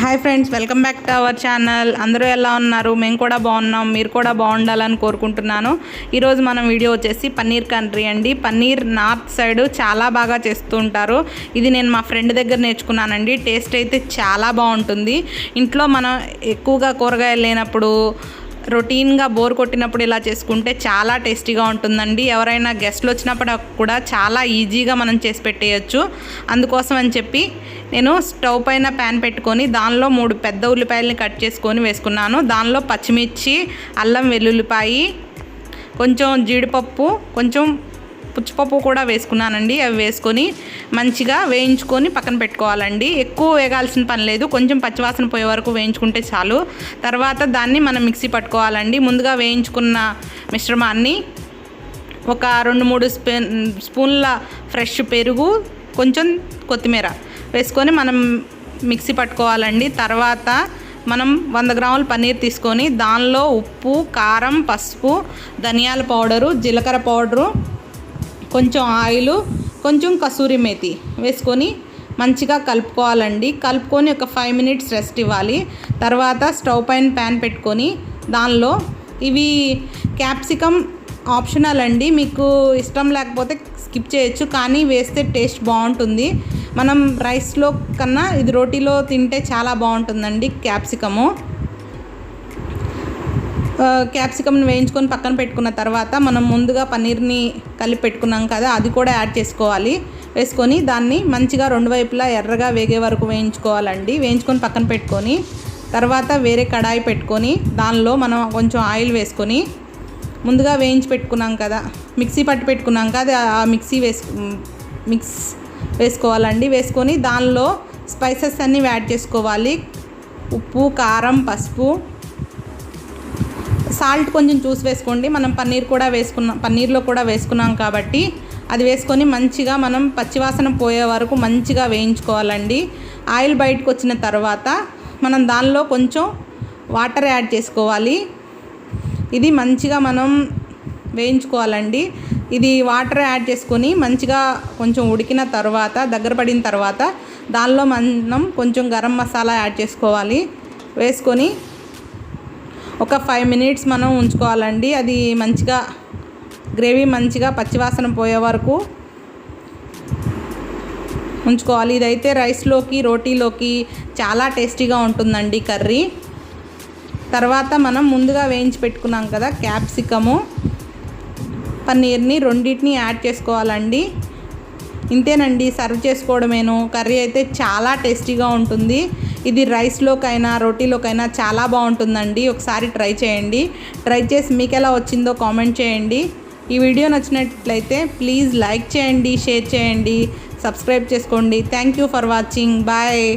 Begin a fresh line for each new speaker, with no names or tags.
Hi friends, welcome back to our channel. అందరూ ఎలా ఉన్నారు? మేము కూడా బాగున్నాం. మీరు కూడా బాగుండాలని కోరుకుంటున్నాను. ఈరోజు మనం వీడియో వచ్చేసి పన్నీర్ కర్రీ అండి. పన్నీర్ నార్త్ సైడ్ చాలా బాగా చేస్తూ ఉంటారు. ఇది నేను మా ఫ్రెండ్ దగ్గర నేర్చుకున్నానండి. టేస్ట్ అయితే చాలా బాగుంటుంది. ఇంట్లో మనం ఎక్కువగా కూరగాయలు లేనప్పుడు, రొటీన్గా బోర్ కొట్టినప్పుడు ఇలా చేసుకుంటే చాలా టేస్టీగా ఉంటుందండి. ఎవరైనా గెస్ట్లు వచ్చినప్పుడు కూడా చాలా ఈజీగా మనం చేసి పెట్టేయచ్చు. అందుకోసం అని చెప్పి నేను స్టవ్ పైన ప్యాన్ పెట్టుకొని దానిలో 3 పెద్ద ఉల్లిపాయలని కట్ చేసుకొని వేసుకున్నాను. దానిలో పచ్చిమిర్చి, అల్లం వెల్లుల్లిపాయి, కొంచెం జీడిపప్పు, కొంచెం పుచ్చిపప్పు కూడా వేసుకున్నానండి. అవి వేసుకొని మంచిగా వేయించుకొని పక్కన పెట్టుకోవాలండి. ఎక్కువ వేగాల్సిన పని లేదు, కొంచెం పచ్చివాసన పోయే వరకు వేయించుకుంటే చాలు. తర్వాత దాన్ని మనం మిక్సీ పట్టుకోవాలండి. ముందుగా వేయించుకున్న మిశ్రమాన్ని ఒక 2-3 స్పూన్ల ఫ్రెష్ పెరుగు, కొంచెం కొత్తిమీర వేసుకొని మనం మిక్సీ పట్టుకోవాలండి. తర్వాత మనం 100 గ్రాముల పన్నీర్ తీసుకొని దానిలో ఉప్పు, కారం, పసుపు, ధనియాల పౌడరు, జీలకర్ర పౌడరు, కొంచెం ఆయిల్, కొంచెం కసూరి మేతి వేసుకొని మంచిగా కలుపుకోవాలండి. కలుపుకొని ఒక 5 మినిట్స్ రెస్ట్ ఇవ్వాలి. తర్వాత స్టవ్ పైన ప్యాన్ పెట్టుకొని దానిలో ఇవి క్యాప్సికమ్ ఆప్షనల్ అండి. మీకు ఇష్టం లేకపోతే స్కిప్ చేయొచ్చు, కానీ వేస్తే టేస్ట్ బాగుంటుంది. మనం రైస్లో కన్నా ఇది రోటీలో తింటే చాలా బాగుంటుందండి. క్యాప్సికమ్ని వేయించుకొని పక్కన పెట్టుకున్న తర్వాత మనం ముందుగా పన్నీర్ని కలిపి పెట్టుకున్నాం కదా, అది కూడా యాడ్ చేసుకోవాలి. వేసుకొని దాన్ని మంచిగా 2 వైపులా ఎర్రగా వేగే వరకు వేయించుకోవాలండి. వేయించుకొని పక్కన పెట్టుకొని తర్వాత వేరే కడాయి పెట్టుకొని దానిలో మనం కొంచెం ఆయిల్ వేసుకొని ముందుగా వేయించి పెట్టుకున్నాం కదా, మిక్సీ పట్టి పెట్టుకున్నాం కదా, ఆ మిక్స్ వేసుకోవాలండి. వేసుకొని దానిలో స్పైసెస్ అన్నీ యాడ్ చేసుకోవాలి. ఉప్పు, కారం, పసుపు, సాల్ట్ కొంచెం చూసి వేసుకోండి. మనం పన్నీర్లో కూడా వేసుకున్నాం కాబట్టి అది వేసుకొని మంచిగా మనం పచ్చివాసన పోయే వరకు మంచిగా వేయించుకోవాలండి. ఆయిల్ బయటకు వచ్చిన తర్వాత మనం దానిలో కొంచెం వాటర్ యాడ్ చేసుకోవాలి. ఇది మంచిగా మనం వేయించుకోవాలండి. ఇది వాటర్ యాడ్ చేసుకొని మంచిగా కొంచెం ఉడికిన తర్వాత, దగ్గర పడిన తర్వాత దానిలో మనం కొంచెం గరం మసాలా యాడ్ చేసుకోవాలి. వేసుకొని ఒక 5 మినిట్స్ మనం ఉంచుకోవాలండి. అది మంచిగా గ్రేవీ మంచిగా పచ్చివాసన పోయే వరకు ఉంచుకోవాలి. ఇదైతే రైస్లోకి, రోటీలోకి చాలా టేస్టీగా ఉంటుందండి కర్రీ. తర్వాత మనం ముందుగా వేయించి పెట్టుకున్నాం కదా క్యాప్సికము, పన్నీర్ని రెండింటిని యాడ్ చేసుకోవాలండి. ఇంతేనండి, సర్వ్ చేసుకోవడమేను. కర్రీ అయితే చాలా టేస్టీగా ఉంటుంది. ఇది రైస్లోకైనా రోటీలోకైనా చాలా బాగుంటుందండి. ఒకసారి ట్రై చేయండి. ట్రై చేసి మీకు ఎలా వచ్చిందో కామెంట్ చేయండి. ఈ వీడియో నచ్చినట్లయితే ప్లీజ్ లైక్ చేయండి, షేర్ చేయండి, సబ్స్క్రైబ్ చేసుకోండి. Thank you for watching. Bye.